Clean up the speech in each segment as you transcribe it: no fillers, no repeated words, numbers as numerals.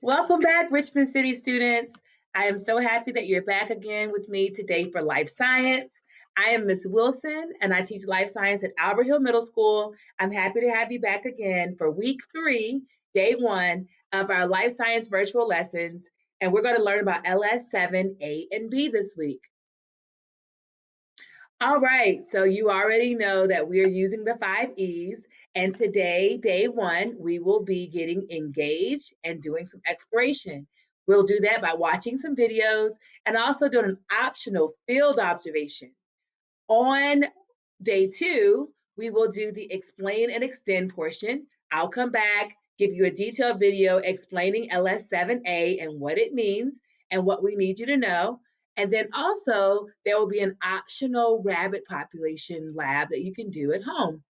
Welcome back, Richmond City students. I am so happy that you're back again with me today for Life Science. I am Miss Wilson, and I teach Life Science at Albert Hill Middle School. I'm happy to have you back again for week 3, day 1 of our Life Science virtual lessons, and we're going to learn about LS7, A, and B this week. All right, so you already know that we're using the 5 E's, and today, day 1, we will be getting engaged and doing some exploration. We'll do that by watching some videos and also doing an optional field observation. On day 2, we will do the explain and extend portion. I'll come back, give you a detailed video explaining LS7A and what it means and what we need you to know. And then also there will be an optional rabbit population lab that you can do at home.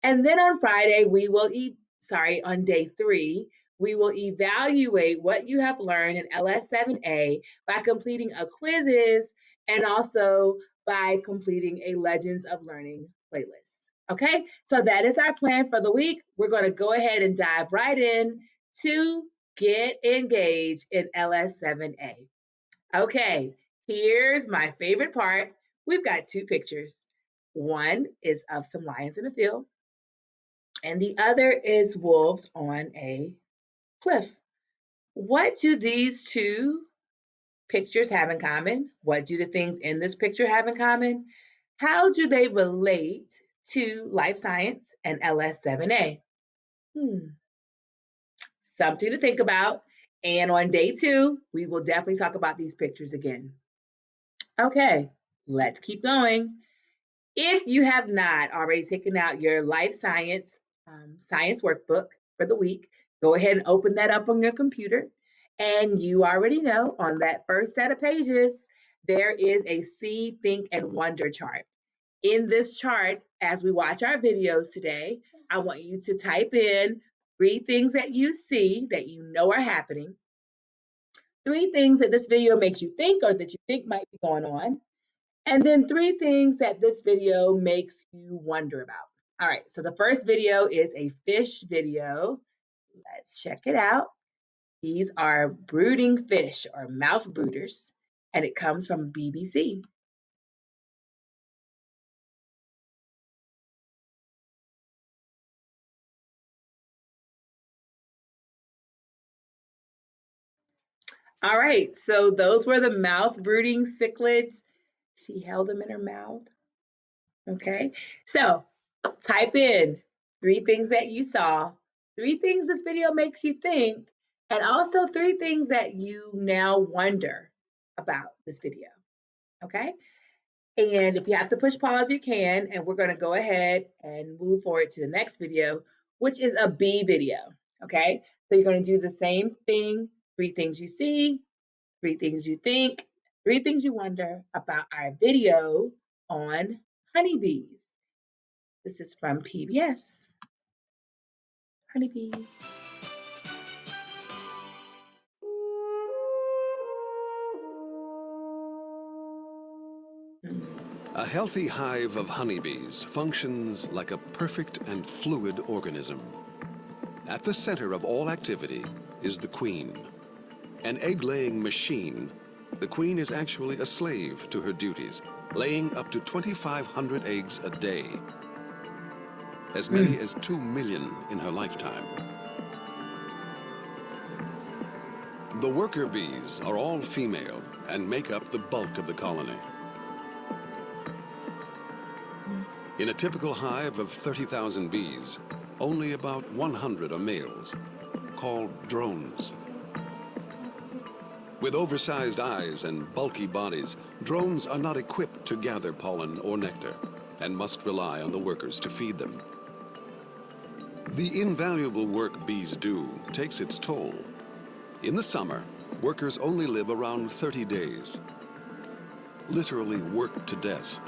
And then on Friday, on day 3, we will evaluate what you have learned in LS7A by completing a quizzes and also by completing a Legends of Learning playlist. Okay, so that is our plan for the week. We're going to go ahead and dive right in to get engaged in LS7A. Okay, here's my favorite part. We've got 2 pictures. One is of some lions in a field, and the other is wolves on a cliff. What do these 2 pictures have in common? What do the things in this picture have in common? How do they relate to life science and LS7A? Something to think about. And on day 2, we will definitely talk about these pictures again. Okay, let's keep going. If you have not already taken out your life science science workbook for the week, go ahead and open that up on your computer. And you already know on that first set of pages, there is a see, think, and wonder chart. In this chart, as we watch our videos today, I want you to type in 3 things that you see that you know are happening, 3 things that this video makes you think or that you think might be going on, and then 3 things that this video makes you wonder about. All right, so the first video is a fish video. Let's check it out. These are brooding fish or mouth brooders, and it comes from BBC. All right, so those were the mouth brooding cichlids. She held them in her mouth. Okay, so type in 3 things that you saw, 3 things this video makes you think, and also 3 things that you now wonder about this video. Okay, and if you have to push pause, you can, and we're going to go ahead and move forward to the next video, which is a B video. Okay, so you're going to do the same thing, 3 things you see, 3 things you think, 3 things you wonder about our video on honeybees. This is from PBS. Honeybees. A healthy hive of honeybees functions like a perfect and fluid organism. At the center of all activity is the queen. An egg-laying machine, the queen is actually a slave to her duties, laying up to 2,500 eggs a day. As many as 2 million in her lifetime. The worker bees are all female and make up the bulk of the colony. In a typical hive of 30,000 bees, only about 100 are males, called drones. With oversized eyes and bulky bodies, drones are not equipped to gather pollen or nectar and must rely on the workers to feed them. The invaluable work bees do takes its toll. In the summer, workers only live around 30 days. Literally worked to death.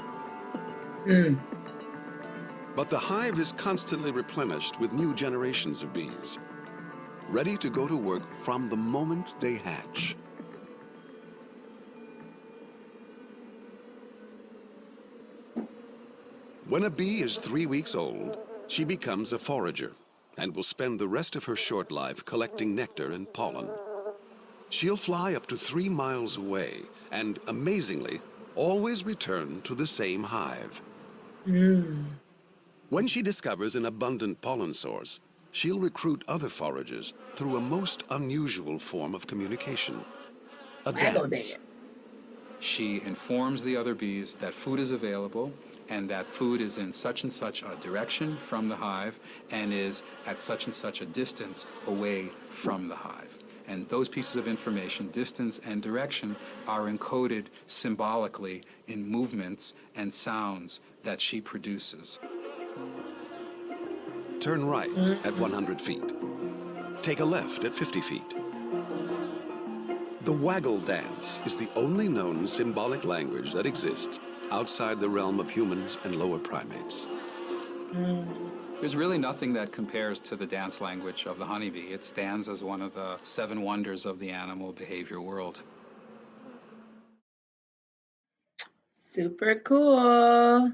But the hive is constantly replenished with new generations of bees, ready to go to work from the moment they hatch. When a bee is 3 weeks old, she becomes a forager and will spend the rest of her short life collecting nectar and pollen. She'll fly up to 3 miles away and, amazingly, always return to the same hive. When she discovers an abundant pollen source, she'll recruit other foragers through a most unusual form of communication, a Waggle dance. dance. She informs the other bees that food is available and that food is in such and such a direction from the hive and is at such and such a distance away from the hive. And those pieces of information, distance and direction, are encoded symbolically in movements and sounds that she produces. Turn right at 100 feet. Take a left at 50 feet. The waggle dance is the only known symbolic language that exists outside the realm of humans and lower primates. There's really nothing that compares to the dance language of the honeybee. It stands as one of the 7 wonders of the animal behavior world. Super cool.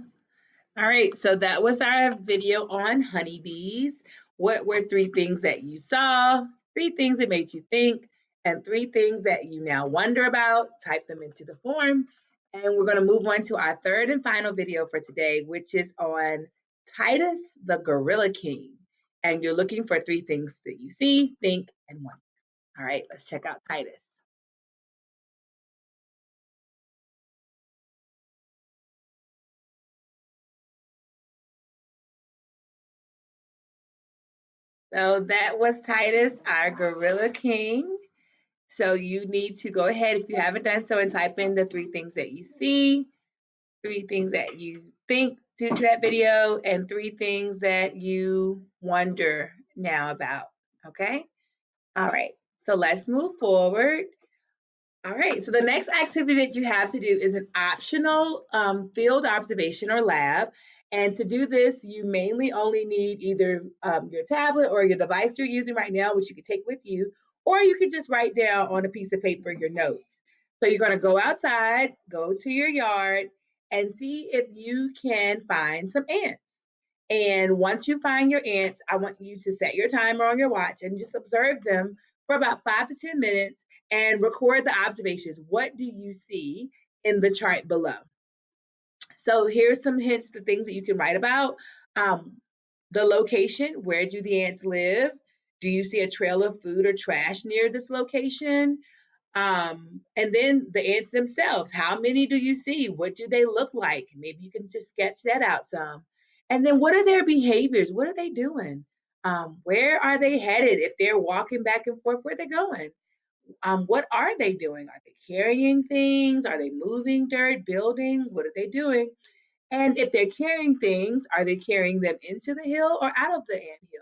All right, so that was our video on honeybees. What were 3 things that you saw, 3 things that made you think, and 3 things that you now wonder about? Type them into the form. And we're going to move on to our third and final video for today, which is on Titus the Gorilla King. And you're looking for 3 things that you see, think, and wonder. All right, let's check out Titus. So that was Titus, our Gorilla King. So you need to go ahead, if you haven't done so, and type in the 3 things that you see, 3 things that you think due to that video, and 3 things that you wonder now about, okay? All right, so let's move forward. All right, so the next activity that you have to do is an optional field observation or lab. And to do this, you mainly only need either your tablet or your device you're using right now, which you can take with you, or you can just write down on a piece of paper your notes. So you're going to go outside, go to your yard, and see if you can find some ants. And once you find your ants, I want you to set your timer on your watch and just observe them for about 5 to 10 minutes and record the observations. What do you see in the chart below? So here's some hints, the things that you can write about. The location, where do the ants live? Do you see a trail of food or trash near this location? And then the ants themselves, how many do you see? What do they look like? Maybe you can just sketch that out some. And then what are their behaviors? What are they doing? Where are they headed? If they're walking back and forth, where are they going? What are they doing? Are they carrying things? Are they moving dirt, building? What are they doing? And if they're carrying things, are they carrying them into the hill or out of the anthill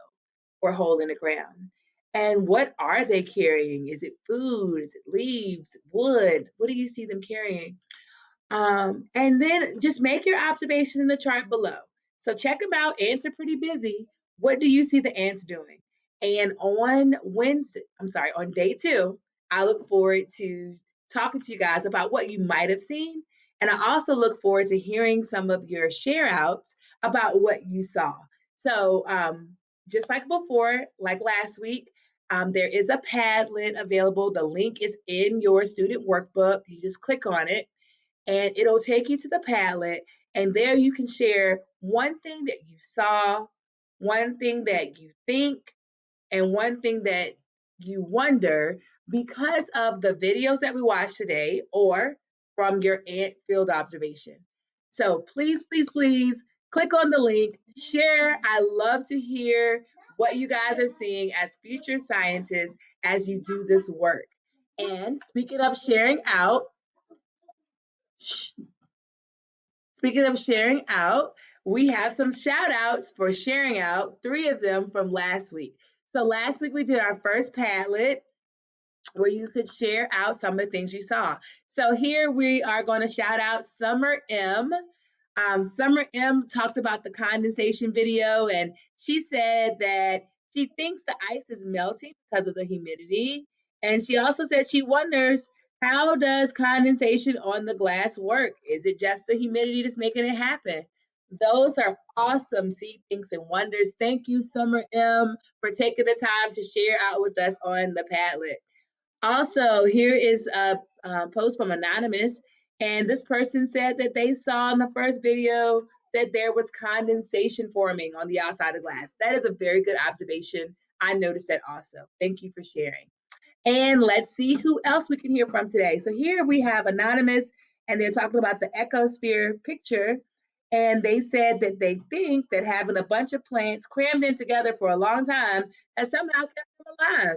or hole in the ground? And what are they carrying? Is it food? Is it leaves, wood? What do you see them carrying? And then just make your observations in the chart below. So check them out. Ants are pretty busy. What do you see the ants doing? And on day 2, I look forward to talking to you guys about what you might have seen. And I also look forward to hearing some of your share outs about what you saw. So just like before, like last week, there is a Padlet available. The link is in your student workbook. You just click on it and it'll take you to the Padlet, and there you can share one thing that you saw, one thing that you think, and one thing that you wonder because of the videos that we watched today or from your ant field observation. So please, please, please click on the link, share. I love to hear what you guys are seeing as future scientists as you do this work. And speaking of sharing out, speaking of sharing out, we have some shout outs for sharing out, 3 of them from last week. So last week we did our first Padlet where you could share out some of the things you saw. So here we are going to shout out Summer M. Summer M talked about the condensation video, and she said that she thinks the ice is melting because of the humidity. And she also said she wonders, how does condensation on the glass work? Is it just the humidity that's making it happen? Those are awesome see, thinks, and wonders. Thank you, Summer M, for taking the time to share out with us on the Padlet. Also, here is a post from Anonymous, and this person said that they saw in the first video that there was condensation forming on the outside of glass. That is a very good observation. I noticed that also. Thank you for sharing. And let's see who else we can hear from today. So here we have Anonymous, and they're talking about the ecosphere picture. And they said that they think that having a bunch of plants crammed in together for a long time has somehow kept them alive.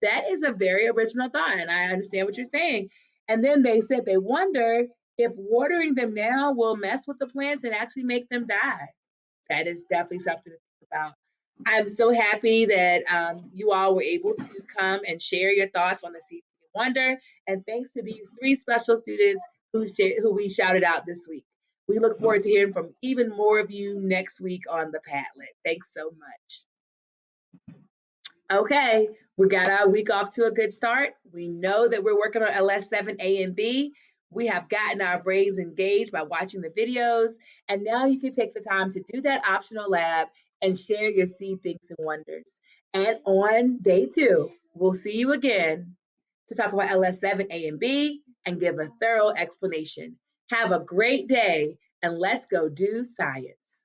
That is a very original thought, and I understand what you're saying. And then they said they wonder if watering them now will mess with the plants and actually make them die. That is definitely something to think about. I'm so happy that you all were able to come and share your thoughts on the Seed Wonder. And thanks to these three special students who we shouted out this week. We look forward to hearing from even more of you next week on the Padlet. Thanks so much. Okay, we got our week off to a good start. We know that we're working on LS7A and B. We have gotten our brains engaged by watching the videos, and now you can take the time to do that optional lab and share your seed thinks and wonders. And on day 2, we'll see you again to talk about LS7A and B and give a thorough explanation. Have a great day, and let's go do science.